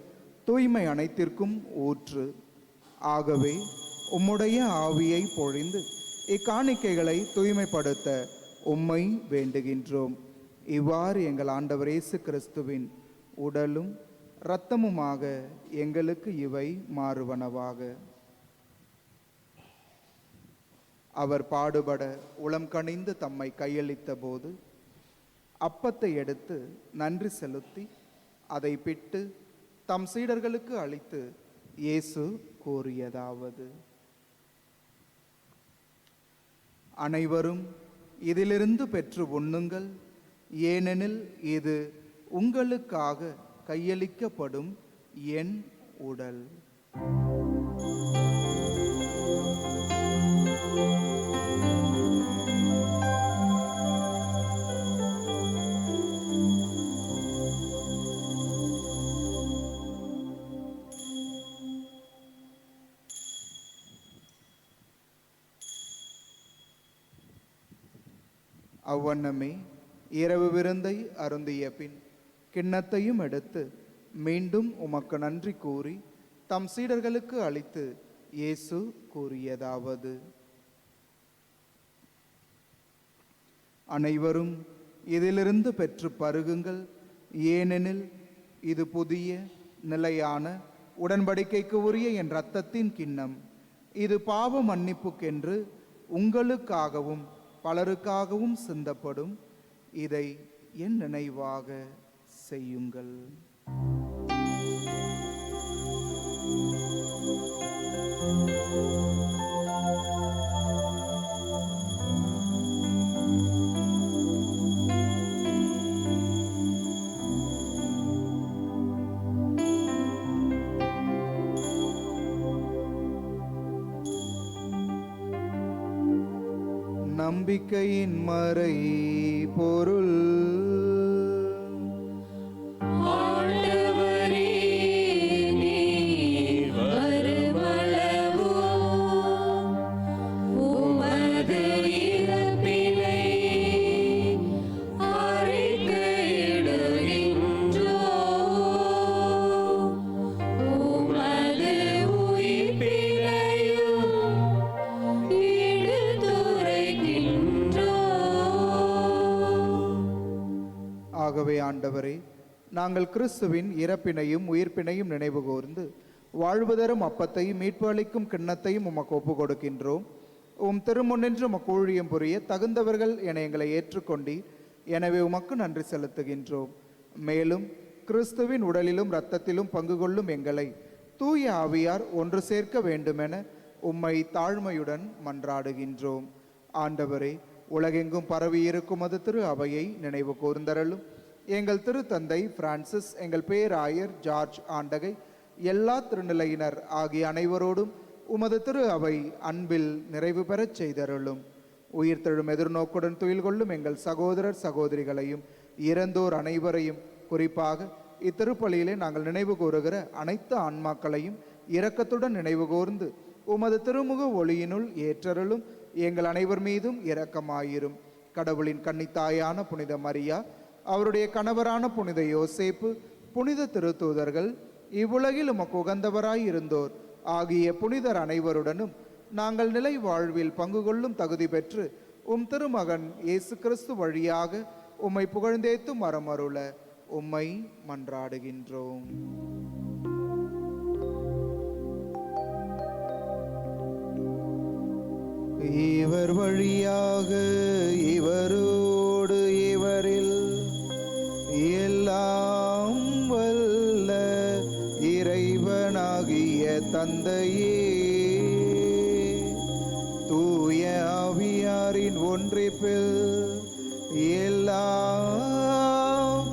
தூய்மை அனைத்திற்கும் ஊற்று. ஆகவே உம்முடைய ஆவியை பொழிந்து இக்காணிக்கைகளை தூய்மைப்படுத்த உம்மை வேண்டுகின்றோம். இவ்வாறு எங்கள் ஆண்டவர் இயேசு கிறிஸ்துவின் உடலும் இரத்தமுமாக எங்களுக்கு இவை மாறுவனவாக. அவர் பாடுபட உளம் கனிந்து தம்மை கையளித்த போது அப்பத்தை எடுத்து நன்றி செலுத்தி அதை பிட்டு தம் சீடர்களுக்கு அளித்து இயேசு கூறியதாவது: அனைவரும் இதிலிருந்து பெற்று உண்ணுங்கள், ஏனெனில் இது உங்களுக்காக கையளிக்கப்படும் என் உடல். அவ்வண்ணமே இரவு விருந்தை அருந்திய பின் கிண்ணத்தையும் எடுத்து மீண்டும் உமக்கு நன்றி கூறி தம் சீடர்களுக்கு அளித்து இயேசு கூறியதாவது: அனைவரும் இதிலிருந்து பெற்று பருகுங்கள், ஏனெனில் இது புதிய நிலையான உடன்படிக்கைக்கு உரிய என் இரத்தத்தின் கிண்ணம். இது பாவ மன்னிப்புக்கென்று உங்களுக்காகவும் பலருக்காகவும் சிந்தப்படும். இதை என் நினைவாக செய்யுங்கள். நம்பிக்கையின் மறை பொருள். ஆண்டவரே, நீர் வருமளவோ உமது இறப்பினை அறிக்கையிடுகின்றோம். உமது உயிர்ப்பினையும் ஆகவே ஆண்டவரே, நாங்கள் கிறிஸ்துவின் இறப்பினையும் உயிர்ப்பினையும் நினைவு கூர்ந்து வாழ்வுதரும் அப்பத்தையும் மீட்பு அளிக்கும் கிண்ணத்தையும் உமக்கு ஒப்பு கொடுக்கின்றோம். உம் திருமுன்னின்று உமக்கு ஊழியம் புரிய தகுந்தவர்கள் என எங்களை ஏற்றுக்கொண்டீர். எனவே உமக்கு நன்றி செலுத்துகின்றோம். மேலும் கிறிஸ்துவின் உடலிலும் இரத்தத்திலும் பங்கு கொள்ளும் எங்களை தூய ஆவியார் ஒன்று சேர்க்க வேண்டுமென உம்மை தாழ்மையுடன் மன்றாடுகின்றோம். ஆண்டவரே, உலகெங்கும் பரவியிருக்கும் அது திரு அவையை நினைவு கூர்ந்தருளும். எங்கள் திருத்தந்தை பிரான்சிஸ், எங்கள் பேராயர் ஜார்ஜ் ஆண்டகை, எல்லா திருநிலையினர் ஆகிய அனைவரோடும் உமது திரு அவை அன்பில் நிறைவு பெறச் செய்தருளும். உயிர்த்தெழும் எதிர்நோக்குடன் துயில் கொள்ளும் எங்கள் சகோதரர் சகோதரிகளையும் இறந்தோர் அனைவரையும், குறிப்பாக இத்திருப்பலியிலே நாங்கள் நினைவு கூறுகிற அனைத்து ஆன்மாக்களையும் இரக்கத்துடன் நினைவு கூர்ந்து உமது திருமுக ஒளியினுள் ஏற்றருளும். எங்கள் அனைவர் மீதும் இரக்கமாயிரும். கடவுளின் கன்னித்தாயான புனித மரியா, அவருடைய கணவரான புனித யோசேப்பு, புனித திருத்தூதர்கள், இவ்வுலகில் உமக்கு உகந்தவராய் இருந்தோர் ஆகிய புனிதர் அனைவருடனும் நாங்கள் நிலை வாழ்வில் பங்கு கொள்ளும் தகுதி பெற்று உம் திருமகன் இயேசு கிறிஸ்து வழியாக உம்மை புகழ்ந்தேத்தும் மரமருள உம்மை மன்றாடுகின்றோம். வழியாக இவரோடு இவரில் எல்லாம் வல்ல இறைவனாகிய தந்தையே, தூய ஆவியாரின் ஒன்றிப்பில் எல்லா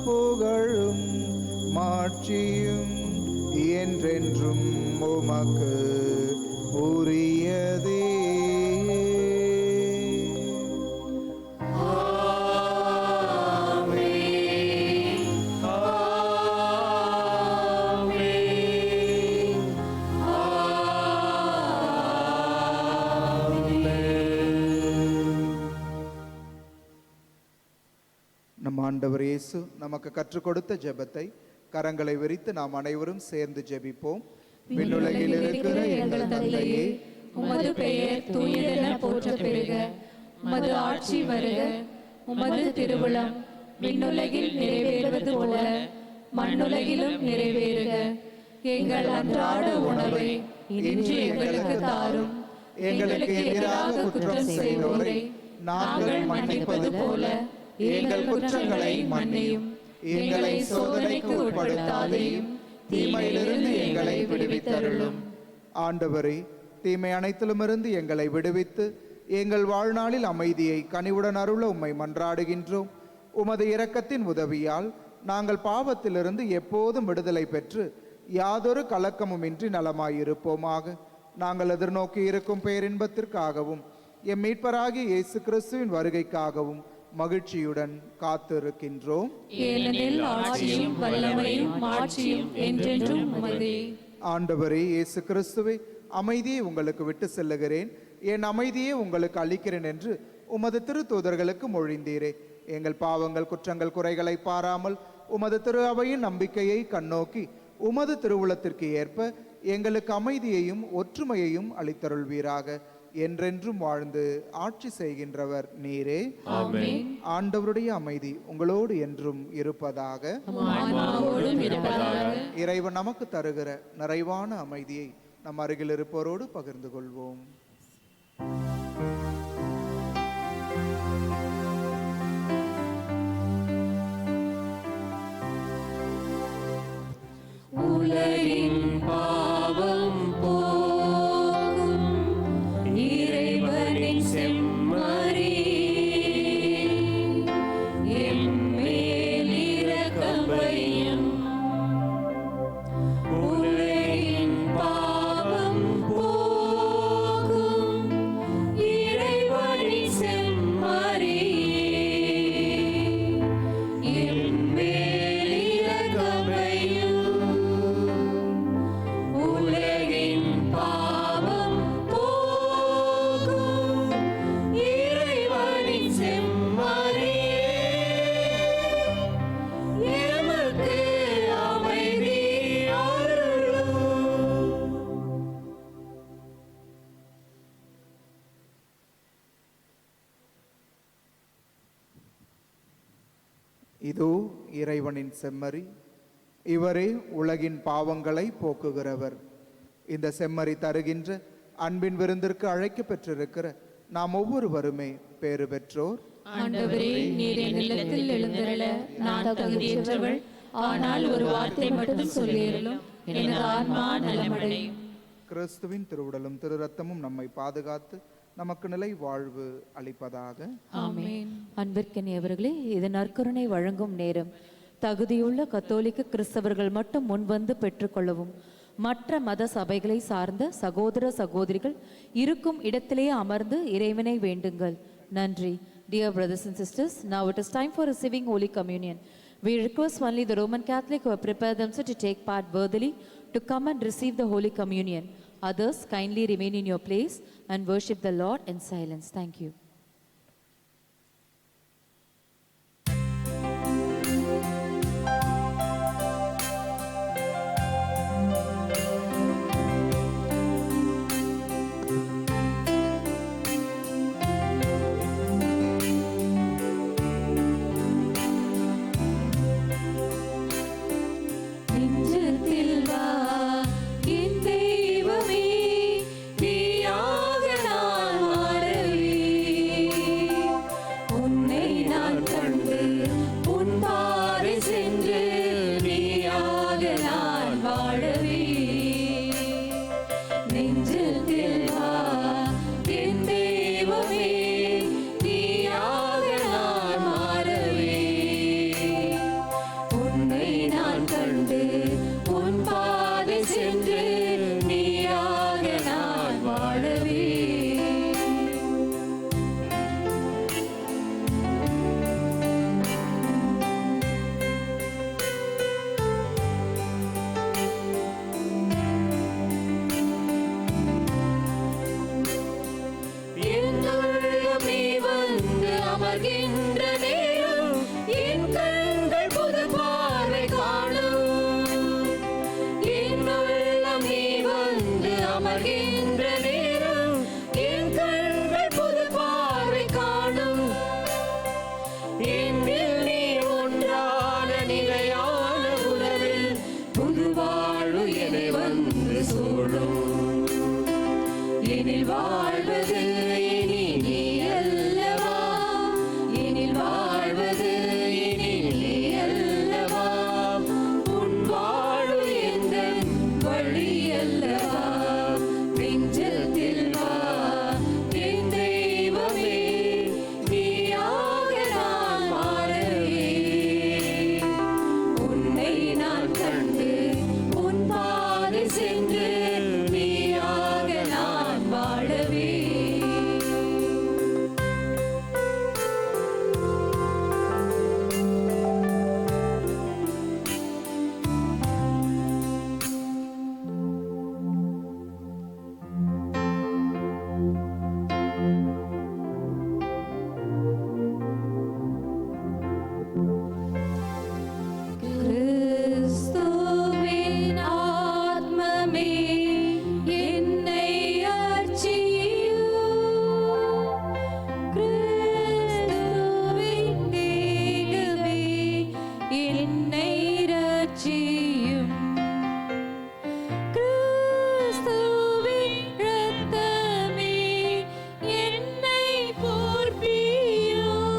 புகழும் மாட்சியும் என்றென்றும் உமக்கு உரியதே. நம் ஆண்டவர் இயேசு நமக்கு கற்றுக் கொடுத்த ஜெபத்தை கரங்களை விரித்து நாம் அனைவரும் சேர்ந்து ஜெபிப்போம். விண்ணுலகில் இருக்கிற எங்கள் தந்தையே, உமது பெயர் தூயதென போற்றப் பெறுக. உமது ஆட்சி வருக. உமது திருவுளம் விண்ணுலகில் நிறைவேறுவது போல மண்ணுலகிலும் நிறைவேறுக. எங்கள் அன்றாட உணவை இன்று எங்களுக்கு தாரும். எங்களுக்கு எதிராக குற்றம் செய்தோரை நாங்கள் மன்னிப்பது போல எங்கள் குற்றங்களை மன்னியும். எங்களை சோதனைக்கு உட்படுத்தாதேயும், தீமையிலிருந்து எங்களை விடுவித்தருளும். ஆண்டவரே, தீமை அனைத்திலுமிருந்து எங்களை விடுவித்து எங்கள் வாழ்நாளில் அமைதியை கனிவுடன் அருள உம்மை மன்றாடுகின்றோம். உமது இரக்கத்தின் உதவியால் நாங்கள் பாவத்திலிருந்து எப்போதும் விடுதலை பெற்று யாதொரு கலக்கமுமின்றி நலமாயிருப்போமாக. நாங்கள் எதிர்நோக்கி இருக்கும் பேரின்பத்திற்காகவும் எம் மீட்பராகிய இயேசு கிறிஸ்துவின் வருகைக்காகவும் மகிழ்ச்சியுடன் காத்திருக்கின்றோம். ஏனெனில் ஆட்சியும் வல்லமையும் மாட்சியும் என்றென்றும் உமதே. ஆண்டவரே இயேசு கிறிஸ்துவே, அமைதியை உங்களுக்கு விட்டு செல்லுகிறேன், என் அமைதியை உங்களுக்கு அளிக்கிறேன் என்று உமது திருத்தூதர்களுக்கு மொழிந்தீரே. எங்கள் பாவங்கள் குற்றங்கள் குறைகளை பாராமல் உமது திரு அவையின் நம்பிக்கையை கண்ணோக்கி உமது திருவுளத்திற்கு ஏற்ப எங்களுக்கு அமைதியையும் ஒற்றுமையையும் அளித்தருள்வீராக. என்றென்றும் வாழ்ந்து ஆட்சி செய்கின்றவர் நீரே. ஆமென். ஆண்டவருடைய அமைதி உங்களோடு என்றும் இருப்பதாக. ஆன்மாவோடும் இருப்பதாக. இறைவன் நமக்கு தருகிற நிறைவான அமைதியை நம் அருகில் இருப்போரோடு பகிர்ந்து கொள்வோம். உலகின் பாவம் போக்கும் இறைவனின் செம்மறி, எம்மேல் இரக்கம் வையும். உலகின் பாவம் போக்கும் இறைவனின் செம்மறி, எம்மேல் இரக்கம் வையும். உலகின் பாவம் போக்கும் இறைவனின் செம்மறியே, எமக்கு அமைதி அருளும். இதோ இறைவனின் செம்மறி, இவரே உலகின் பாவங்களை போக்குகிறவர். இந்த செம்மறி தருகின்ற அன்பின் விருந்திற்கு அழைக்க பெற்றிருக்கிற நாம் ஒவ்வொருவருமே பேறு பெற்றோர். ஆண்டவரே, நீர் என் இல்லத்தில் எழுந்தருள நான் தகுதியற்றவள். ஆனால் ஒரு வார்த்தை மட்டும் சொல்லியருளும், எனது ஆன்மா நலமடையும். கிறிஸ்துவின் திருவுடலும் திரு ரத்தமும் நம்மை பாதுகாத்து நமக்கு நிலை வாழ்வு அளிப்பதாக. ஆமென். அன்பிற்கினியவர்களே, இது நற்கருணை வழங்கும் நேரம். தகுதியுள்ள கத்தோலிக்க கிறிஸ்தவர்கள் மட்டும் முன்வந்து பெற்றுக்கொள்ளவும். மற்ற மத சபைகளை சார்ந்த சகோதர சகோதரிகள் இருக்கும் இடத்திலேயே அமர்ந்து இறைவனை வேண்டுங்கள். நன்றி. Dear brothers and sisters, now it is time for receiving Holy Communion. We request only the Roman Catholic who have prepared themselves to take part worthily to come and receive the Holy Communion. Others, kindly remain in your place and worship the Lord in silence. Thank you. நெஞ்சத்தில் வா என் தெய்வமே, நீயாக நான் வாழவே. வாழ்கின்ற நேரம் என் கண்கள் புது பார்வை காணும். என்னில் நீ ஒன்றான நிலையான உறவில் புது வாழ்வு என்னை வந்து சூழும். எனில் வாழ்வது இனி நீ அல்லவா, எனில் வாழ்வது இனி நீ அல்லவா, உன் வாழ்வு எந்தன் வழி அல்லவா. நெஞ்சத்தில் வா என் தெய்வமே, நீயாக நான் மாறவே. உன்னை நான் கண்டு உன் பாதை சென்று நீயாக நான் வாழவே. கிறிஸ்துவின் ஆத்மமே என்னை அர்ச்சியும். கிறிஸ்துவின் தேகமே என்னை ரட்சியும். கிறிஸ்துவின் இரத்தமே என்னை போர்ப்பியும்.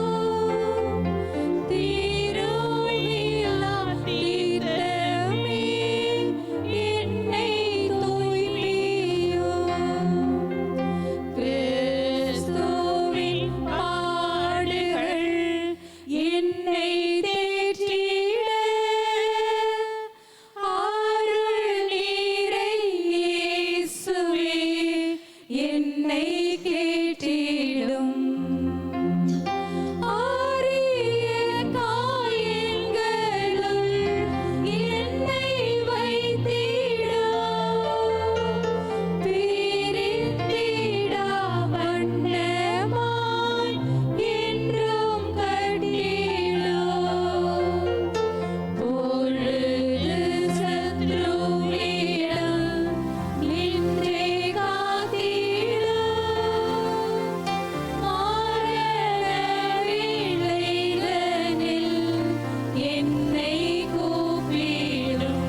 தீருவில்லா தீர்த்தமே என்னை தூய்ப்பியும். கிறிஸ்துவின் பாடுகள் என்னை தேற்றிட, அருள் நீரை இயேசுவே என்னை கேட்டிடும். ஆரிய காயங்களுள் என்னை வைத்திடும். பிரிந்திடா வண்ணமாய் என்றும் கட்டிடும். பொழுது சத்ருவிடம் நின்றே காத்திடும். மரண வேளைதனில் என்னை கூப்பிடும்.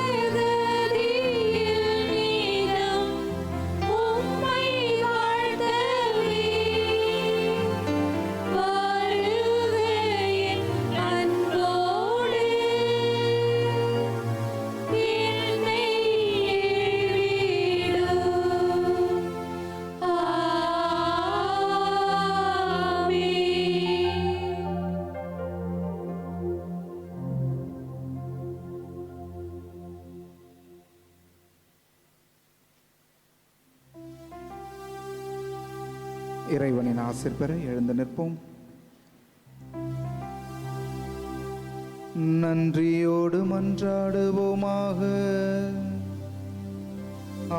ஆரகதியில் நீதம் உம்மை வாழ்த்தவே. வருக என் அன்போடு என்னை ஏவிடும். ஆமென். இறைவனின் ஆசீர் பெற எழுந்து நிற்போம். நன்றியோடு மன்றாடுவோமாக.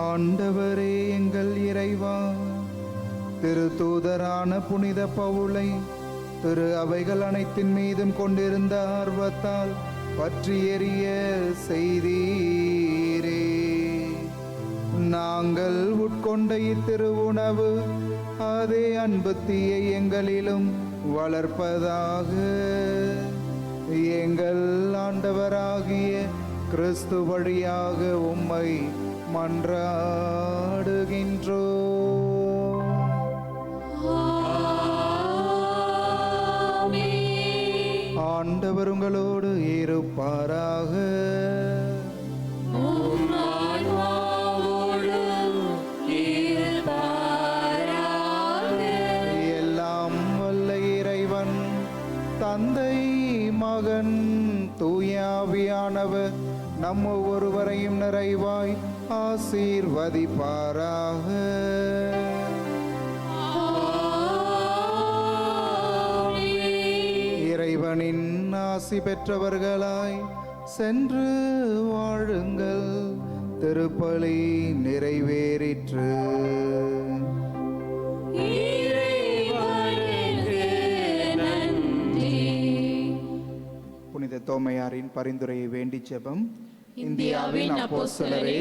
ஆண்டவரே எங்கள் இறைவா, திருத்தூதரான புனித பவுலை திரு அவைகள் அனைத்தின் மீதும் கொண்டிருந்த ஆர்வத்தால் பற்றி எரிய செய்தீரே. நாங்கள் உட்கொண்ட இத்திரு உணவு அதே அன்பு தீயை எங்களிலும் வளர்ப்பதாக. எங்கள் ஆண்டவராகிய கிறிஸ்து வழியாக உம்மை மன்றாடுகின்றோம். ஆமென். ஆண்டவர் உங்களோடு இருப்பாராக. உம் ஆன்மாவோடும் இருப்பாராக. எல்லாம் வல்ல இறைவன் தந்தை மகன் தூயாவியானவர் நம் ஒவ்வொருவரையும் நிறைவாய் ஆசீர்வதிப்பாராக. இறைவனின் ஆசி பெற்றவர்களாய் சென்று வாழுங்கள். திருப்பலி நிறைவேறிற்று. இறைவனுக்கு நன்றி. புனித தோமையாரின் பரிந்துரையை வேண்டி ஜெபம். இந்தியாவின் அப்போஸ்தலரே,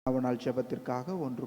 நவநாள் ஜெபத்திற்காக ஒன்று